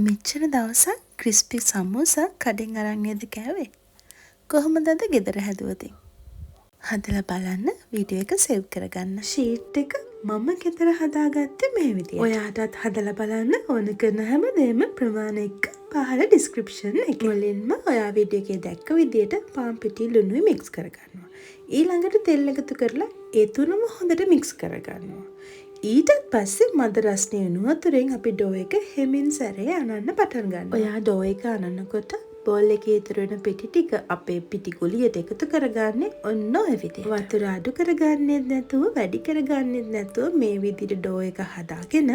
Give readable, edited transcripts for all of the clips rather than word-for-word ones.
මෙච්චර දවසක් ක්‍රිස්පි සමෝසා කඩෙන් අරන් නේද කෑවේ? කොහොමද අද ගෙදර හැදුවද? හදලා බලන්න, වීඩියෝ එක සේව් කරගන්න. ෂීට් එක මම ගෙදර හදාගත්තේ මේ විදියට. ඔයාටත් හදලා බලන්න ඕන කරන හැමදේම ප්‍රමාණ එක්ක පහළ ඩිස්ක්‍රිප්ෂන් එකේ. මුලින්ම ඔයා වීඩියෝ එකේ දැක්ක විදියට පාන් පිටි ලුණුයි මික්ස් කරගන්නවා. ඊළඟට තෙල් එකතු කරලා ඒ තුනම හොඳට මික්ස් කරගන්නවා. ඊට පස්සේ මද රස්නේ වෙන වතුරෙන් අපි ඩෝ එක හෙමින් සැරේ අනන්න පටන් ගන්නවා. ඔයා ඩෝ එක අනනකොට බෝල් එකේ ඉතුරු වෙන පිටි ටික අපේ පිටි ගුලියට එකතු කරගන්නේ ඔන්න ඔය විදිහට. වතුර අඩු කරගන්නෙත් නැතුව වැඩි කරගන්නෙත් නැතුව මේ විදිහට ඩෝ එක හදාගෙන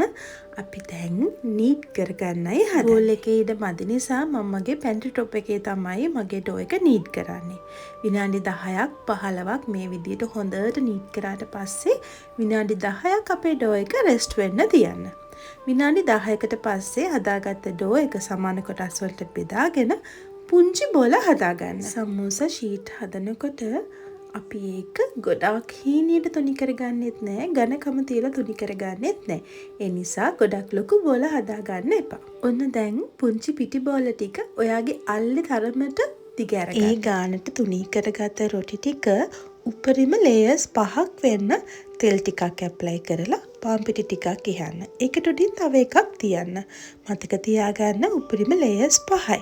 අපි දැන් නීට් කරගන්නයි හදන්නේ. බෝල් එකේ ඉඩ මදි නිසා මම මගේ පැන්ට්‍රි টොප් එකේ තමයි මගේ ඩෝ එක නීට් කරන්නේ. විනාඩි 10ක් 15ක් මේ විදිහට හොඳට නීට් කරාට පස්සේ විනාඩි 10ක් අපේ ඩෝ එක රෙස්ට් වෙන්න තියන්න. විනාඩි 10කට පස්සේ හදාගත්ත ඩෝ එක සමාන කොටස් වලට බෙදාගෙන පුංචි බෝල හදාගන්න. සමෝසා ෂීට් හදනකොට අපි ඒක ගොඩාක් හීනියට තුනි කරගන්නෙත් නෑ, ඝනකම තියලා තුනි කරගන්නෙත් නෑ. ඒ නිසා ගොඩක් ලොකු බෝල හදාගන්න එපා. ඔන්න දැන් පුංචි පිටි බෝල ටික ඔයාගේ අල්ලේ තරමට දිග අරගන්න. ඒ ගානට තුනි කරගත්ත රොටි ටික උඩරිම ලේයර්ස් 5ක් වෙන්න තෙල් ටිකක් ඇප්ලයි කරලා පාන් පිටි ටිකක් ඉහන්න. ඒකට උඩින් තව එකක් තියන්න. මතක තියාගන්න උඩරිම ලේයර්ස් 5යි.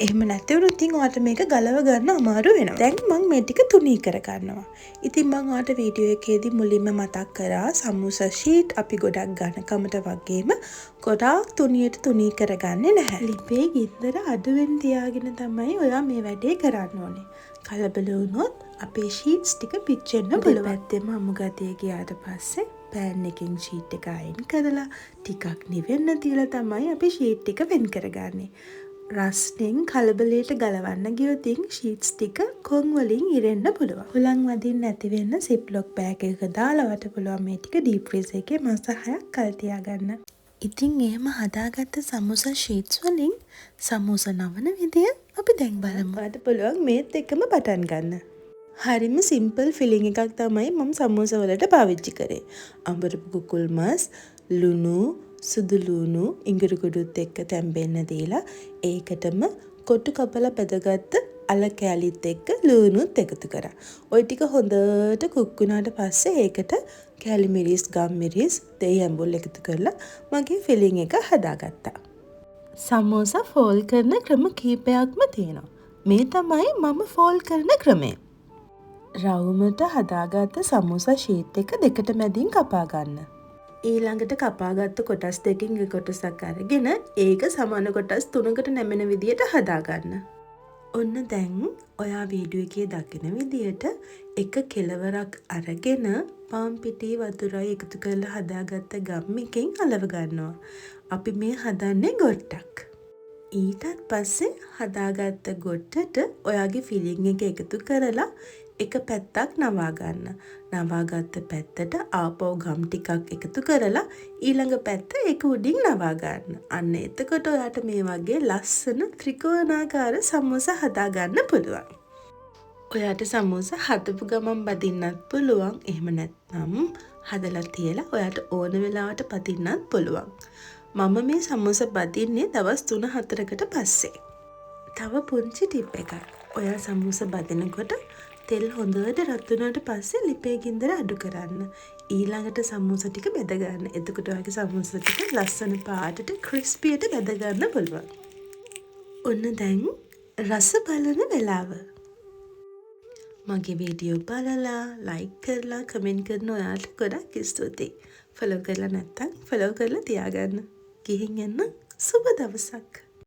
එහෙම නැති වුණොත් ඉතින් ඔයාලට මේක ගලව ගන්න අමාරු වෙනවා. දැන් මම මේ ටික තුනී කර ගන්නවා. ඉතින් මම ඔයාලට වීඩියෝ එකේදී මුලින්ම මතක් කරා සමෝසා ෂීට් අපි ගොඩක් ඝනකමට වගේම ගොඩාක් තුනියට තුනී කරගන්නේ නැහැ. ලිපේ ගින්දර අඩුවෙන් තියාගෙන තමයි ඔයා මේ වැඩේ කරන්න ඕනේ. කලබල වුණොත් අපේ ෂීට්ස් ටික පිච්චෙන්න පුළුවන්. පැත්තෙම අමු ගතිය ගියාට පස්සේ පෑන් එකෙන් ෂීට් එක අයින් කරලා ටිකක් නිවෙන්න තියලා තමයි අපි ෂීට් ටික වෙන් කරගන්නේ. රස්නෙන් කලබලයට ගලවන්න ගියොත් ෂීට්ස් ටික කොන් වලින් ඉරෙන්න පුළුවන්. හුලං වදින්න නැති වෙන්න සිප්ලොක් බෑග් එකක දාලා වට පුළුවන් මේ ටික ඩීප් ෆ්‍රීසර් එකේ මාස 6ක් කල් තියාගන්න. ඉතින් එහෙම හදාගත්ත සමෝසා ෂීට්ස් වලින් සමෝසා නවන විදිය අපි දැන් බලමු. ඔයාලට පුළුවන් මේත් එක්කම පටන් ගන්න. හරිම සිම්පල් ෆිලිං එකක් තමයි මම සමෝසා වලට පාවිච්චි කරේ. අඹරපු කුකුල් මස්, ලුණු, සුදු ලුණු, ඉඟුරු කුඩුත් එක්ක තැම්බෙන්න දීලා ඒකටම කොටු කපලා බෙදගත්ත අල කෑලිත් එක්ක ලුණුත් එකතු කරා. ওই ටික හොඳට කුක් වුණාට පස්සේ ඒකට කෑලි මිරිස්, ගම් මිරිස්, දෙයි ඇඹුල් එකතු කරලා මගේ ෆිලිං එක හදාගත්තා. සමෝසා ෆෝල් කරන ක්‍රම කීපයක්ම තියෙනවා. මේ තමයි මම ෆෝල් කරන ක්‍රමය. රවුමට හදාගත්ත සමෝසා ෂීට් එක දෙකට මැදින් කපා ගන්න. ඊළඟට කපාගත්ත කොටස් දෙකකින් එක කොටසක් අරගෙන ඒක සමාන කොටස් 3කට නැමෙන විදියට හදාගන්න. ඔන්න දැන් ඔයා වීඩියෝ එකේ දකින විදියට එක කෙලවරක් අරගෙන පාන් පිටි වතුරයි එකතු කරලා හදාගත්ත ගම් එකෙන් අලව ගන්නවා. අපි මේ හදන්නේ ගොට්ටක්. ඊටත් පස්සේ හදාගත්ත ගොට්ටට ඔයාගේ ෆිලිං එක එකතු කරලා එක පැත්තක් නවා ගන්න. නවාගත්ත පැත්තට ආපහු ගම් ටිකක් එකතු කරලා ඊළඟ පැත්ත ඒක උඩින් නවා ගන්න. අන්න එතකොට ඔයාට මේ වගේ ලස්සන ත්‍රිකෝණාකාර සමෝසා හදා ගන්න පුළුවන්. ඔයාට සමෝසා හදපු ගමන් බදින්නත් පුළුවන්. එහෙම නැත්නම් හදලා තියලා ඔයාට ඕන වෙලාවට පදින්නත් පුළුවන්. මම මේ සමෝසා බදින්නේ දවස් 3-4කට පස්සේ. තව පුංචි ටිප් එකක්. ඔයා සමෝසා බදිනකොට තෙල් හොඳට රත් වුණාට පස්සේ ලිපේ ගින්දර අඩු කරන්න. ඊළඟට සමෝසා ටික බෙද ගන්න. එතකොට ඔයාගේ සමෝසා ටික ලස්සන පාටට ක්‍රිස්පියට බෙද ගන්න පුළුවන්. ඔන්න දැන් රස බලන වෙලාව. මගේ වීඩියෝ බලලා ලයික් කරලා කමෙන්ට් කරන ඔයාලට ගොඩක් ස්තුතියි. ෆලෝ කරලා නැත්නම් ෆලෝ කරලා තියාගන්න. ගිහින් යන්න සුබ දවසක්.